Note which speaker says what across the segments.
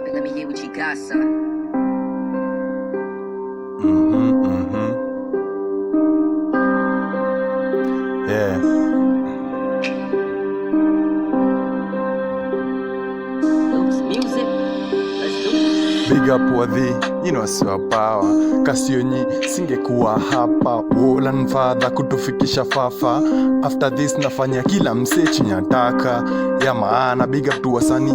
Speaker 1: Stop it, let me hear what you got, son.
Speaker 2: Yeah.
Speaker 1: Loose music. Let's do it.
Speaker 2: Big up wadhi, siwa power. Kasionyi, singekuwa hapa. Wolan father kutufikisha fafa. After this nafanya kila msechi nyataka ya maana. Big up tu wasani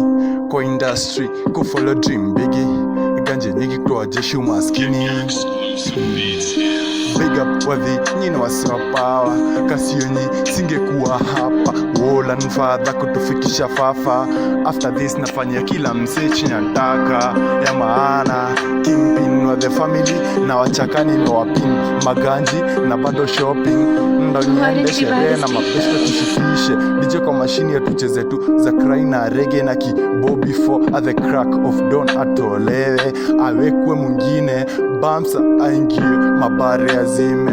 Speaker 2: kwa industry, kufollow dream bigi. Ganje nyingi kutoa jeshu maskini. Big up wadhi, wasiwa power. Kasionyi, singekuwa hapa. Wolan father kutufikisha fafa. After this nafanya kila msechi nyataka ya maana. Kingpin wa the family na wachakani ndo wapin maganji na bado shopping. Ndo niende sherehe na mapesta tushikishe. DJ kwa mashini ya tucheze tu za cry na reggae na kibo before at the crack of dawn atolewe. Awekwe mwingine bamsa aingie mabare ya zime.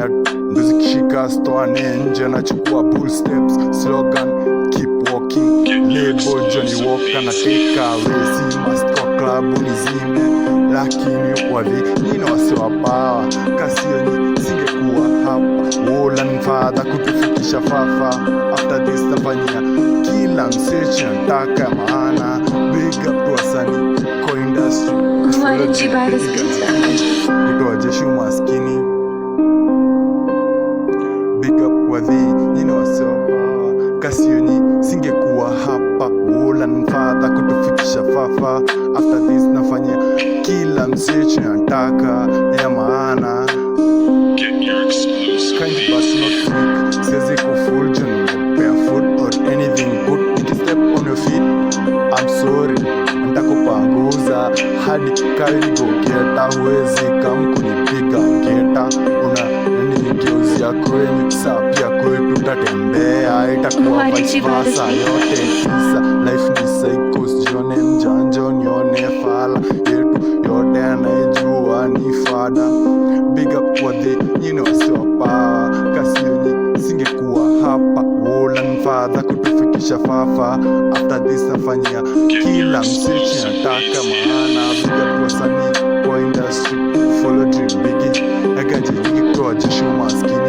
Speaker 2: Nduzi kishika stoane nje na chukua bull steps. Slogan keep walking. Label Johnny Walker na take away. Si must kwa klabu nizime. Lakini wadhi, wasiwa power. Kasionyi, singekuwa hapa. Wolan father kutufikisha fafa. After this nafanyia kila msechi nataka maana. Big up tu wasani kwa industry, kutoa jeshu maskini. Big up wadhi, wasiwa power. Kasionyi, singekuwa hapa. Wolan father kutufikisha fafa. After this nafanya kila msechi nataka ya maana. Kind but not weak. Siwezi kufull John barefoot or anything good. Nikistep on your feet, I'm sorry. Nitakupanguza hadi karibu geta. Huwezi kam kunipiga ngeta. Unanigeuzia kwenye saa pia kwetu tatembea. Itakuwa vice versa yote kisa. Life ni psychos, jione mjanjo nione fala. Yetu yote anaijua ni fada. Big up wadhi, wasiwa power. Kasionyi, singekuwa hapa. Wolan father kutufikisha fafa. After this nafanyia kila msechi nataka maana. Big up wasani kwa industry, follow dream bigi. Ganje nyingi kutoa jeshu maskini.